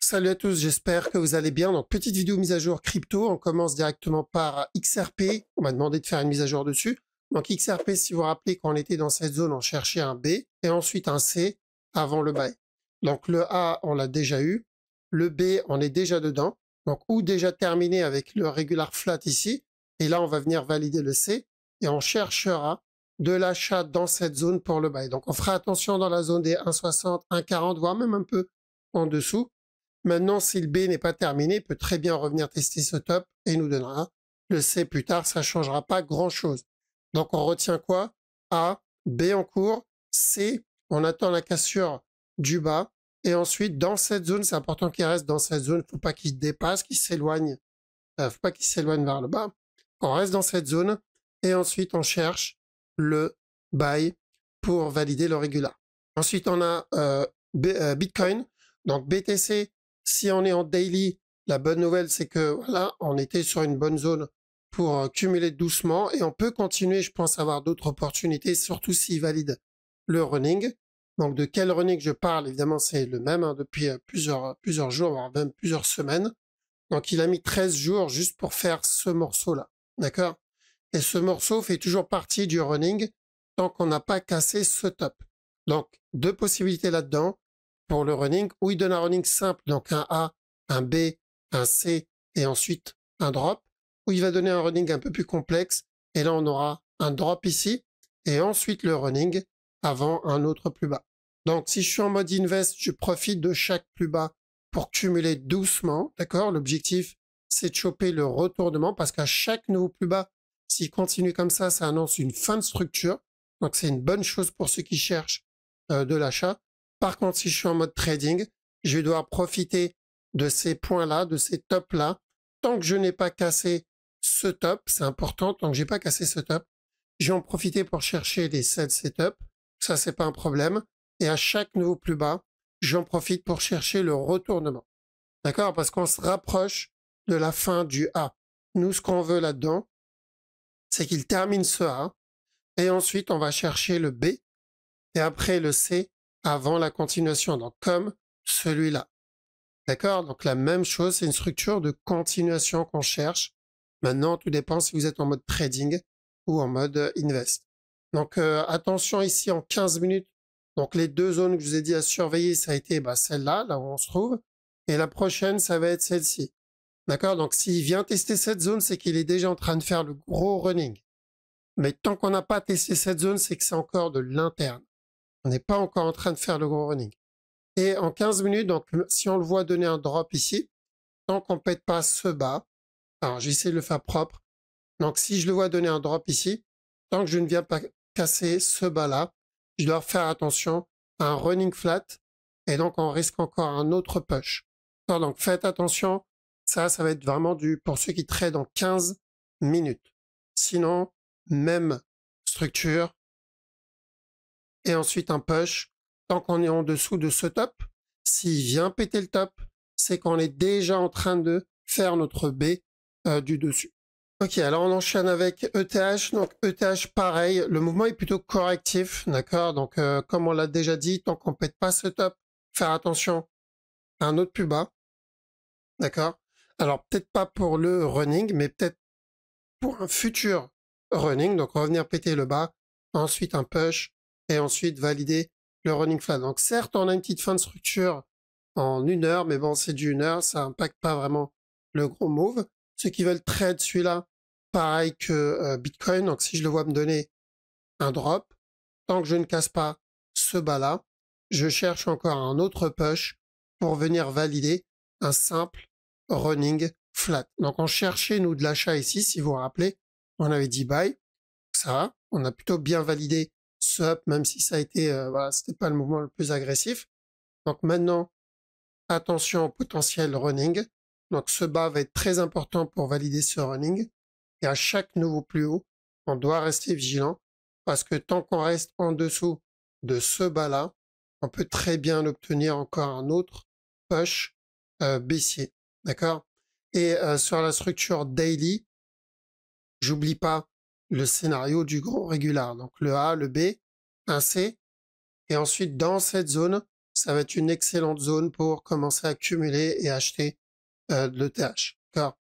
Salut à tous, j'espère que vous allez bien. Donc, petite vidéo mise à jour crypto. On commence directement par XRP. On m'a demandé de faire une mise à jour dessus. Donc, XRP, si vous vous rappelez, quand on était dans cette zone, on cherchait un B et ensuite un C avant le buy. Donc, le A, on l'a déjà eu. Le B, on est déjà dedans. Donc, ou déjà terminé avec le regular flat ici. Et là, on va venir valider le C et on cherchera de l'achat dans cette zone pour le buy. Donc, on fera attention dans la zone des 1,60, 1,40, voire même un peu en dessous. Maintenant, si le B n'est pas terminé, il peut très bien revenir tester ce top et nous donnera le C plus tard. Ça ne changera pas grand-chose. Donc, on retient quoi? A, B en cours, C, on attend la cassure du bas. Et ensuite, dans cette zone, c'est important qu'il reste dans cette zone. Il ne faut pas qu'il dépasse, qu'il s'éloigne. Faut pas qu'il s'éloigne vers le bas. On reste dans cette zone. Et ensuite, on cherche le buy pour valider le régular. Ensuite, on a Bitcoin. Donc, BTC, si on est en daily, la bonne nouvelle, c'est que voilà, on était sur une bonne zone pour cumuler doucement et on peut continuer, je pense, avoir d'autres opportunités, surtout s'il valide le running. Donc, de quel running je parle, évidemment, c'est le même depuis plusieurs jours, voire même plusieurs semaines. Donc, il a mis 13 jours juste pour faire ce morceau-là. D'accord? Et ce morceau fait toujours partie du running tant qu'on n'a pas cassé ce top. Donc, deux possibilités là-dedans pour le running, où il donne un running simple, donc un A, un B, un C, et ensuite un drop, où il va donner un running un peu plus complexe, et là on aura un drop ici, et ensuite le running avant un autre plus bas. Donc si je suis en mode invest, je profite de chaque plus bas pour cumuler doucement, d'accord? L'objectif, c'est de choper le retournement, parce qu'à chaque nouveau plus bas, s'il continue comme ça annonce une fin de structure, donc c'est une bonne chose pour ceux qui cherchent de l'achat. Par contre, si je suis en mode trading, je vais devoir profiter de ces points-là, de ces tops-là. Tant que je n'ai pas cassé ce top, c'est important, tant que j'ai pas cassé ce top, je vais en profiter pour chercher les sell setup. Ça, c'est pas un problème. Et à chaque nouveau plus bas, j'en profite pour chercher le retournement. D'accord? Parce qu'on se rapproche de la fin du A. Nous, ce qu'on veut là-dedans, c'est qu'il termine ce A. Et ensuite, on va chercher le B. Et après le C avant la continuation, donc comme celui-là. D'accord? Donc la même chose, c'est une structure de continuation qu'on cherche. Maintenant, tout dépend si vous êtes en mode trading ou en mode invest. Donc attention ici en 15 minutes. Donc les deux zones que je vous ai dit à surveiller, ça a été celle-là, là où on se trouve. Et la prochaine, ça va être celle-ci. D'accord? Donc s'il vient tester cette zone, c'est qu'il est déjà en train de faire le gros running. Mais tant qu'on n'a pas testé cette zone, c'est que c'est encore de l'interne. On n'est pas encore en train de faire le gros running. Et en 15 minutes, donc si on le voit donner un drop ici, tant qu'on ne pète pas ce bas, alors j'essaie de le faire propre. Donc si je le vois donner un drop ici, tant que je ne viens pas casser ce bas-là, je dois faire attention à un running flat et donc on risque encore un autre push. Alors, donc faites attention, ça va être vraiment pour ceux qui tradent en 15 minutes. Sinon, même structure et ensuite un push. Tant qu'on est en dessous de ce top, s'il vient péter le top, c'est qu'on est déjà en train de faire notre B du dessus. Ok, alors on enchaîne avec ETH. Donc ETH, pareil, le mouvement est plutôt correctif, d'accord? Donc comme on l'a déjà dit, tant qu'on ne pète pas ce top, faire attention à un autre plus bas, d'accord? Alors peut-être pas pour le running, mais peut-être pour un futur running. Donc revenir péter le bas, ensuite un push, et ensuite valider le running flat. Donc certes, on a une petite fin de structure en 1 heure, mais bon, c'est du 1 heure, ça impacte pas vraiment le gros move. Ceux qui veulent trade celui-là, pareil que Bitcoin, donc si je le vois me donner un drop, tant que je ne casse pas ce bas-là, je cherche encore un autre push pour venir valider un simple running flat. Donc on cherchait, nous, de l'achat ici, si vous vous rappelez, on avait dit buy, ça va, on a plutôt bien validé ce up, même si ça a été, voilà, c'était pas le mouvement le plus agressif. Donc maintenant, attention au potentiel running. Donc ce bas va être très important pour valider ce running. Et à chaque nouveau plus haut, on doit rester vigilant parce que tant qu'on reste en dessous de ce bas-là, on peut très bien obtenir encore un autre push baissier. D'accord? Et sur la structure daily, j'oublie pas le scénario du gros régular. Donc le A, le B, un C. Et ensuite, dans cette zone, ça va être une excellente zone pour commencer à accumuler et acheter de l'ETH. D'accord.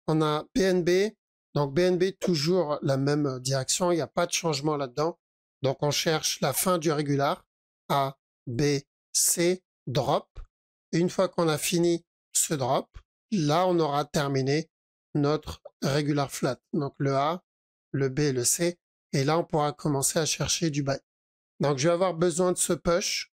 On a BNB. Donc BNB, toujours la même direction. Il n'y a pas de changement là-dedans. Donc on cherche la fin du régular. A, B, C, drop. Et une fois qu'on a fini ce drop, là on aura terminé notre régular flat. Donc le A, le B, le C. Et là on pourra commencer à chercher du buy. Donc je vais avoir besoin de ce push.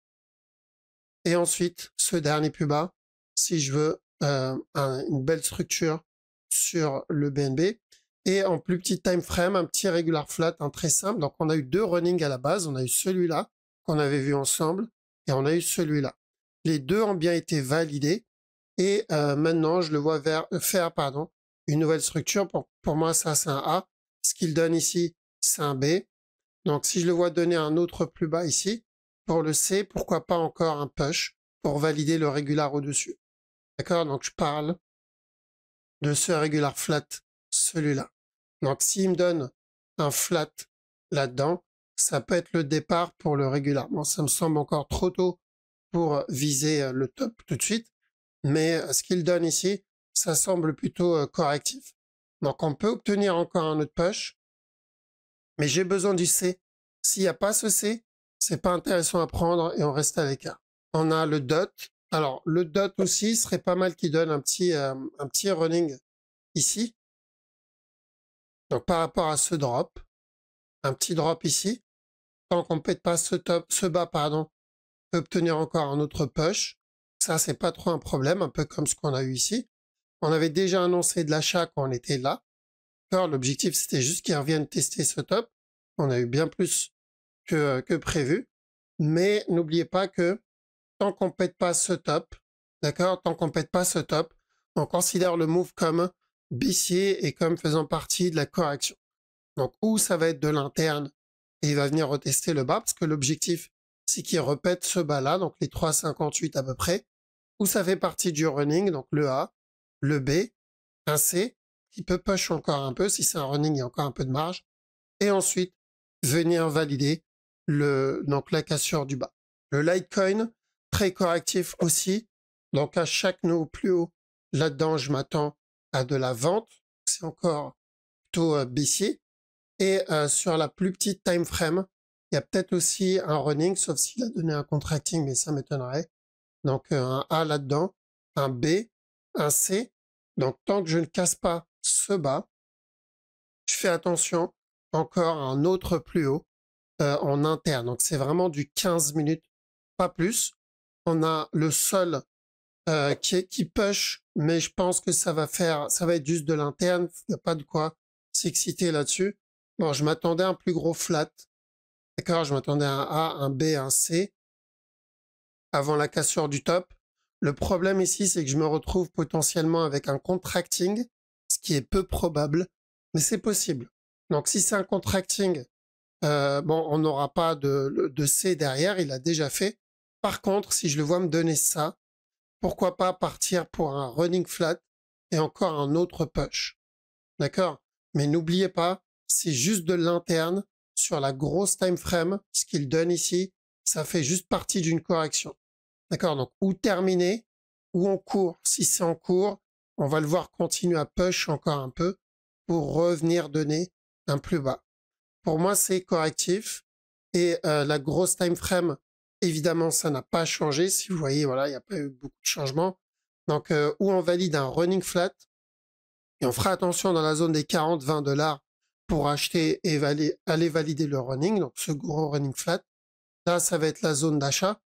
Et ensuite ce dernier plus bas si je veux une belle structure sur le BNB. Et en plus petit time frame, un petit regular flat, un très simple. Donc on a eu deux runnings à la base. On a eu celui-là qu'on avait vu ensemble et on a eu celui-là. Les deux ont bien été validés et maintenant je le vois faire une nouvelle structure. Pour moi ça c'est un A. Ce qu'il donne ici c'est un B. Donc si je le vois donner un autre plus bas ici, pour le C, pourquoi pas encore un push pour valider le regular au-dessus. D'accord? Donc je parle de ce regular flat, celui-là. Donc s'il me donne un flat là-dedans, ça peut être le départ pour le regular. Bon, ça me semble encore trop tôt pour viser le top tout de suite, mais ce qu'il donne ici, ça semble plutôt correctif. Donc on peut obtenir encore un autre push, mais j'ai besoin du C. S'il n'y a pas ce C, c'est pas intéressant à prendre et on reste à l'écart. On a le dot. Alors le dot aussi serait pas mal qui donne un petit running ici. Donc par rapport à ce drop, un petit drop ici. Tant qu'on ne pète pas ce bas, on peut obtenir encore un autre push. Ça, c'est pas trop un problème, un peu comme ce qu'on a eu ici. On avait déjà annoncé de l'achat quand on était là. L'objectif, c'était juste qu'ils reviennent tester ce top. On a eu bien plus que prévu. Mais n'oubliez pas que tant qu'on ne pète pas ce top, d'accord, tant qu'on ne pète pas ce top, on considère le move comme baissier et comme faisant partie de la correction. Donc, où ça va être de l'interne et il va venir retester le bas parce que l'objectif, c'est qu'il répète ce bas-là, donc les 3,58 à peu près, où ça fait partie du running, donc le A, le B, un C, qui peut push encore un peu, si c'est un running, il y a encore un peu de marge, et ensuite venir valider donc la cassure du bas. Le Litecoin, très correctif aussi, donc à chaque nouveau plus haut, là-dedans, je m'attends à de la vente, c'est encore plutôt baissier, et sur la plus petite time frame, il y a peut-être aussi un running, sauf s'il a donné un contracting, mais ça m'étonnerait. Donc un A là-dedans, un B, un C. Donc tant que je ne casse pas ce bas, je fais attention encore à un autre plus haut en interne. Donc c'est vraiment du 15 minutes, pas plus. On a le sol qui push, mais je pense que ça va être juste de l'interne. Il n'y a pas de quoi s'exciter là-dessus. Bon, je m'attendais à un plus gros flat. D'accord, je m'attendais à un A, un B, un C avant la cassure du top. Le problème ici, c'est que je me retrouve potentiellement avec un contracting, ce qui est peu probable, mais c'est possible. Donc si c'est un contracting, on n'aura pas de C derrière, il a déjà fait. Par contre, si je le vois me donner ça, pourquoi pas partir pour un running flat et encore un autre push. D'accord? Mais n'oubliez pas, c'est juste de l'interne sur la grosse time frame. Ce qu'il donne ici, ça fait juste partie d'une correction. D'accord? Donc, ou terminer, ou en cours. Si c'est en cours, on va le voir continuer à push encore un peu pour revenir donner un plus bas. Pour moi, c'est correctif. Et la grosse time frame, évidemment, ça n'a pas changé. Si vous voyez, voilà, il n'y a pas eu beaucoup de changements. Donc, ou on valide un running flat, et on fera attention dans la zone des 40-20 $ pour acheter et aller valider le running, donc ce gros running flat. Là, ça va être la zone d'achat.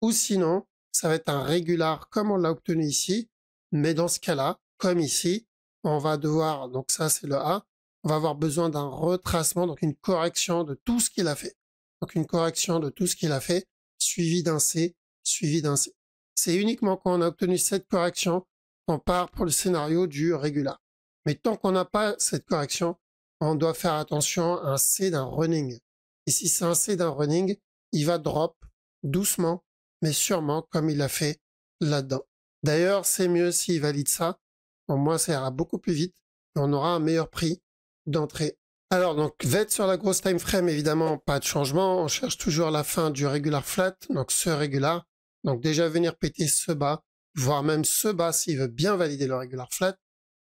Ou sinon, ça va être un régular comme on l'a obtenu ici. Mais dans ce cas-là, comme ici, on va devoir, donc ça c'est le A, on va avoir besoin d'un retracement, donc une correction de tout ce qu'il a fait. Donc une correction de tout ce qu'il a fait, suivi d'un C, suivi d'un C. C'est uniquement quand on a obtenu cette correction qu'on part pour le scénario du régular. Mais tant qu'on n'a pas cette correction, on doit faire attention à un C d'un running. Et si c'est un C d'un running, il va drop doucement, mais sûrement comme il a fait là-dedans. D'ailleurs, c'est mieux s'il valide ça. Au moins, ça ira beaucoup plus vite et on aura un meilleur prix d'entrée. Alors, donc, VET sur la grosse time frame, évidemment, pas de changement. On cherche toujours la fin du regular flat, donc ce régular. Donc déjà venir péter ce bas, voire même ce bas s'il veut bien valider le regular flat.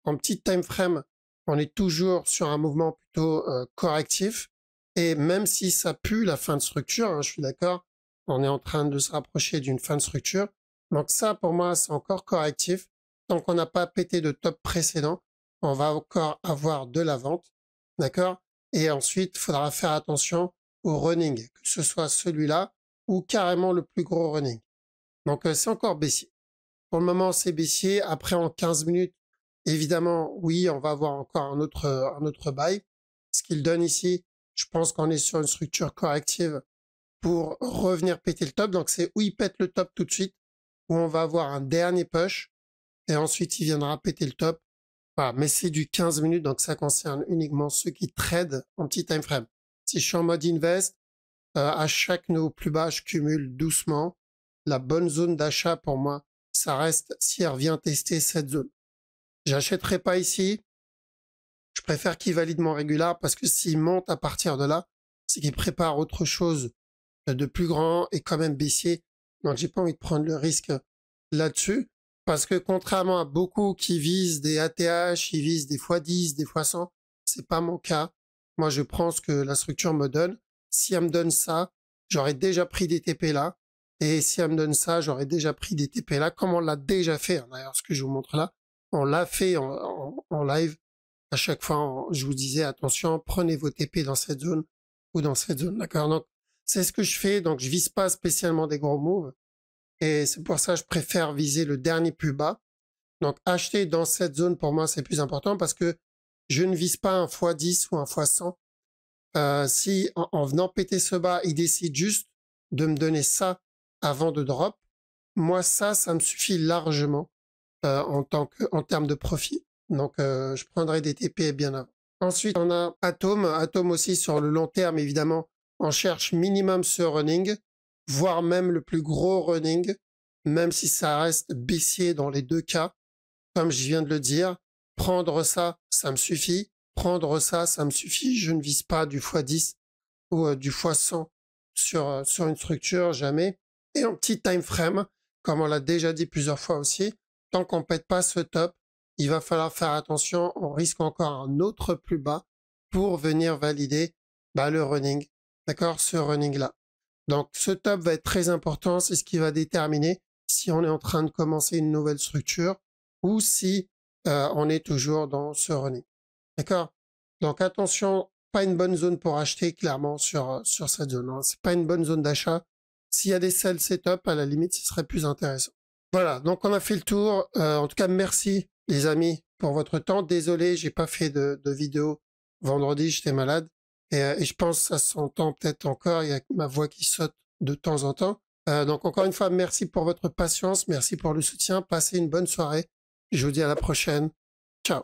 En petit time frame, on est toujours sur un mouvement plutôt correctif. Et même si ça pue la fin de structure, hein, je suis d'accord, on est en train de se rapprocher d'une fin de structure. Donc ça, pour moi, c'est encore correctif. Tant qu'on n'a pas pété de top précédent, on va encore avoir de la vente. D'accord? Et ensuite, il faudra faire attention au running, que ce soit celui-là ou carrément le plus gros running. Donc c'est encore baissier. Pour le moment, c'est baissier. Après, en 15 minutes, évidemment, oui, on va avoir encore un autre buy. Ce qu'il donne ici, je pense qu'on est sur une structure corrective pour revenir péter le top. Donc c'est où il pète le top tout de suite, où on va avoir un dernier push, et ensuite il viendra péter le top. Voilà, mais c'est du 15 minutes, donc ça concerne uniquement ceux qui tradent en petit time frame. Si je suis en mode invest, à chaque nouveau plus bas, je cumule doucement. La bonne zone d'achat pour moi, ça reste si elle revient tester cette zone. J'achèterai pas ici. Je préfère qu'il valide mon régular parce que s'il monte à partir de là, c'est qu'il prépare autre chose de plus grand et quand même baissier. Donc j'ai pas envie de prendre le risque là-dessus. Parce que contrairement à beaucoup qui visent des ATH, qui visent des x10, des x100, c'est pas mon cas. Moi, je prends ce que la structure me donne. Si elle me donne ça, j'aurais déjà pris des TP là. Et si elle me donne ça, j'aurais déjà pris des TP là, comme on l'a déjà fait. D'ailleurs, ce que je vous montre là, on l'a fait en live. À chaque fois, je vous disais, attention, prenez vos TP dans cette zone ou dans cette zone. D'accord? Donc, c'est ce que je fais. Donc, je vise pas spécialement des gros moves. Et c'est pour ça que je préfère viser le dernier plus bas. Donc, acheter dans cette zone, pour moi, c'est plus important parce que je ne vise pas un x10 ou un x100. Si, en venant péter ce bas, il décide juste de me donner ça avant de drop, moi, ça me suffit largement en termes de profit. Donc, je prendrai des TP bien avant. Ensuite, on a Atom. Atom aussi, sur le long terme, évidemment, on cherche minimum ce running, voire même le plus gros running, même si ça reste baissier dans les deux cas. Comme je viens de le dire, prendre ça, ça me suffit. Prendre ça, ça me suffit. Je ne vise pas du x10 ou du x100 sur une structure, jamais. Et en petit time frame, comme on l'a déjà dit plusieurs fois aussi, tant qu'on ne pète pas ce top, il va falloir faire attention. On risque encore un autre plus bas pour venir valider le running. D'accord? Ce running-là. Donc, ce top va être très important. C'est ce qui va déterminer si on est en train de commencer une nouvelle structure ou si on est toujours dans ce running. D'accord? Donc, attention, pas une bonne zone pour acheter, clairement, sur cette zone. Hein. C'est pas une bonne zone d'achat. S'il y a des sell setup, à la limite, ce serait plus intéressant. Voilà, donc on a fait le tour. En tout cas, merci, les amis, pour votre temps. Désolé, j'ai pas fait de vidéo vendredi, j'étais malade. Et je pense que ça s'entend peut-être encore, il y a ma voix qui saute de temps en temps. Donc encore une fois, merci pour votre patience, merci pour le soutien, passez une bonne soirée. Je vous dis à la prochaine. Ciao.